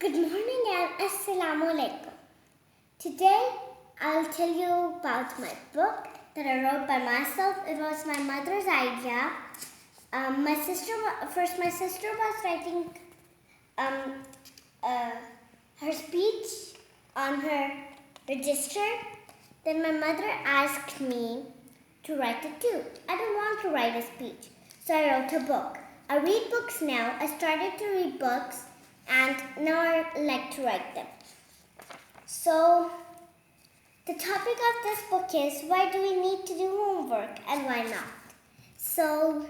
Good morning and Assalamu alaikum. Today I'll tell you about my book that I wrote by myself. It was my mother's idea. My sister was writing her speech on her register. Then my mother asked me to write it too. I don't want to write a speech, so I wrote a book. I read books now. I started to read books and now I like to write them. So the topic of this book is why do we need to do homework and why not? So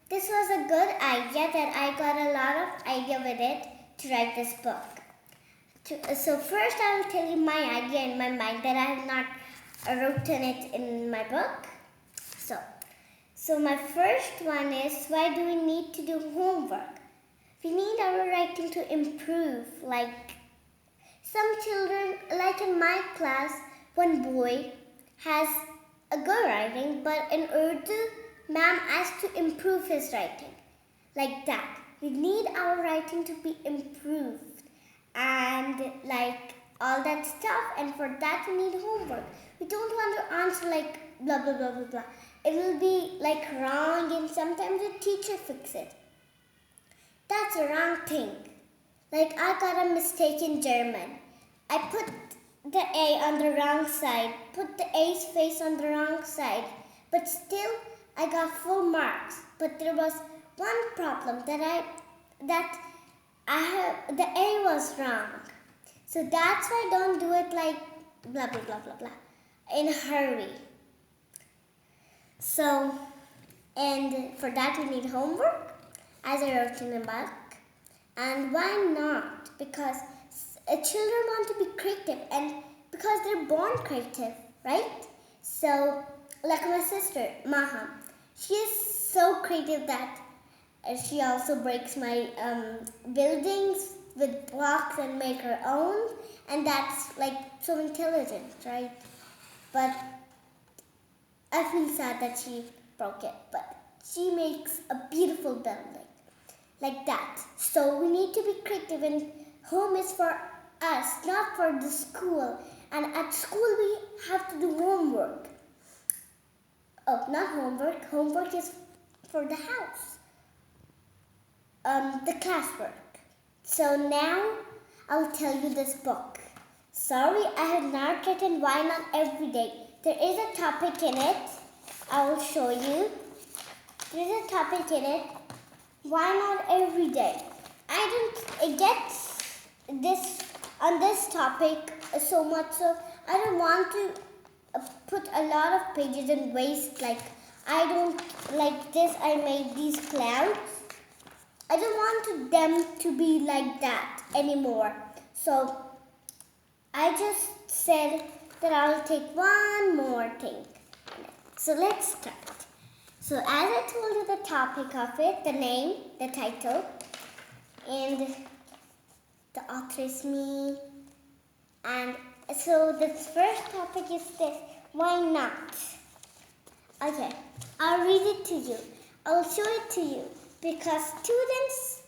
this was a good idea that I got a lot of idea with it to write this book. So first I will tell you my idea in my mind that I have not written it in my book. So my first one is why do we need to do homework? We need our writing to improve. Like some children, like in my class, one boy has a good writing, but in Urdu, ma'am asked to improve his writing. Like that. We need our writing to be improved and like all that stuff, and for that we need homework. We don't want to answer like blah blah blah blah blah. It will be like wrong and sometimes the teacher fix it. That's a wrong thing. Like I got a mistake in German. I put the A on the wrong side, put the A's face on the wrong side, but still I got full marks. But there was one problem that the A was wrong. So that's why I don't do it like blah blah blah blah blah in a hurry. So, and for that we need homework, as I wrote in the book. And why not? Because children want to be creative and because they're born creative, right? So, like my sister, Maha, she is so creative that she also breaks my buildings with blocks and make her own. And that's like so intelligent, right? But I feel sad that she broke it, but she makes a beautiful building like that. So we need to be creative, and home is for us, not for the school. And at school we have to do homework. Oh, not homework. Homework is for the house. The classwork. So now I'll tell you this book. Sorry, I have not written why not every day. There is a topic in it. I will show you. There is a topic in it. Why not every day? I don't get this on this topic so much, so I don't want to put a lot of pages and waste. Like I don't like this. I made these clouds. I don't want them to be like that anymore. So I just said that I'll take one more thing. So let's start. So as I told you the topic of it, the name, the title, and the author is me. And so the first topic is this, why not? Okay, I'll read it to you. I'll show it to you because students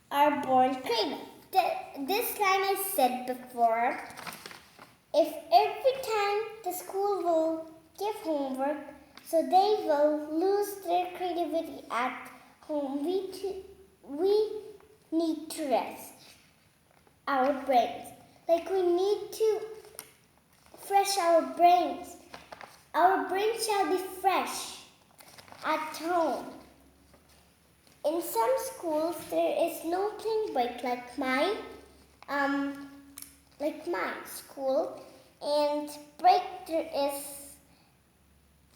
are born creative. This line I said before. If every time the school will give homework, so they will lose their creativity at home, we need to rest our brains. Like we need to fresh our brains. Our brains shall be fresh at home. In some schools, there is no playing break like my school, and break there is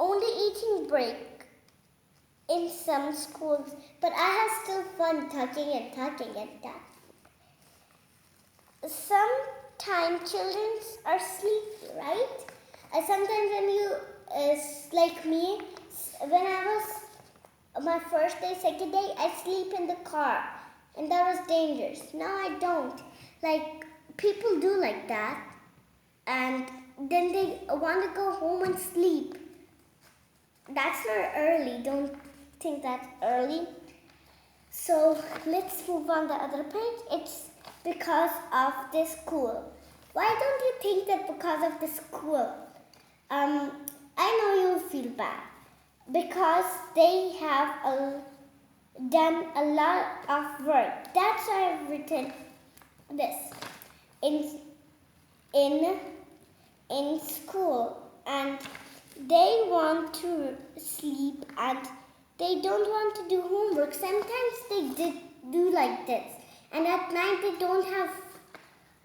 only eating break in some schools, but I have still fun talking and that. Sometimes children are sleepy, right? Sometimes when you, like me, when I was my first day, second day, I sleep in the car, and that was dangerous. Now I don't. Like people do like that, and then they want to go home and sleep. That's not early. Don't think that's early. So let's move on the other page. It's because of the school. Why don't you think that because of the school? I know you'll feel bad because they have done a lot of work. That's why I've written this in school, and they want to sleep and they don't want to do homework. Sometimes they do like this, and at night they don't have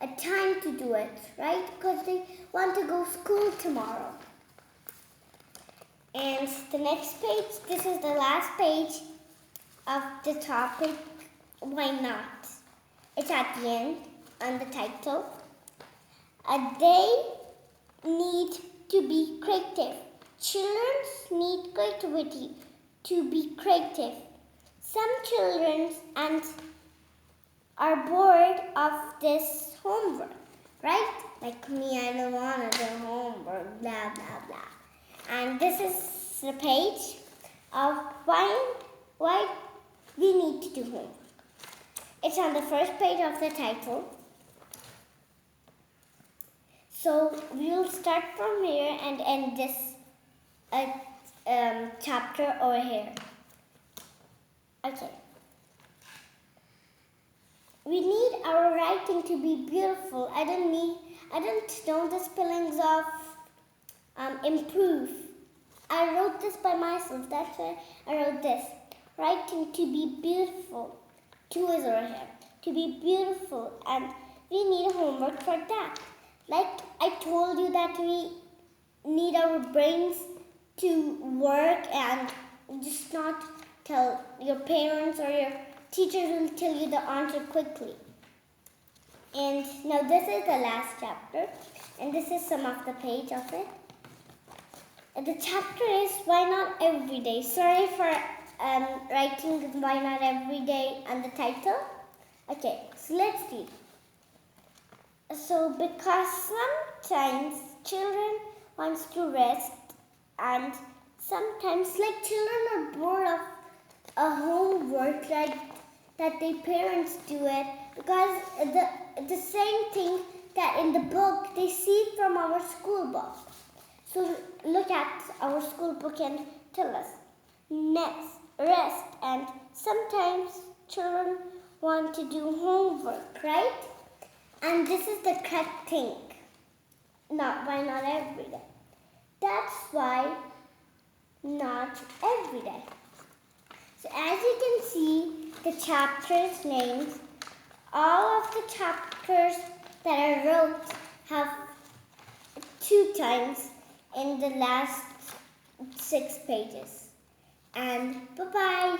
a time to do it, right? Because they want to go to school tomorrow. And the next page, this is the last page of the topic, why not? It's at the end on the title. They need to be creative. Children need creativity to be creative. Some children are bored of this homework, right? Like me, I don't want to do homework, blah, blah, blah. And this is the page of why we need to do homework. It's on the first page of the title. So we will start from here and end this chapter over here. Okay. We need our writing to be beautiful. I don't know the spellings of improve. I wrote this by myself. That's why I wrote this. Writing to be beautiful. 2 is over here. To be beautiful, and we need homework for that. Like I told you that we need our brains to work and just not tell your parents or your teachers will tell you the answer quickly. And now this is the last chapter, and this is some of the page of it. And the chapter is why not every day. Sorry for writing why not every day on the title. Okay, so let's read. So because sometimes children wants to rest, and sometimes like children are bored of a homework like that their parents do it, because the same thing that in the book they see from our school book. So look at our school book and tell us next rest, and sometimes children want to do homework, right? And this is the correct thing. Why not every day? That's why not every day. So as you can see, the chapters names, all of the chapters that I wrote have 2 times in the last 6 pages. And bye-bye.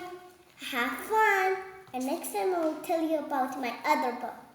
Have fun. And next time I will tell you about my other book.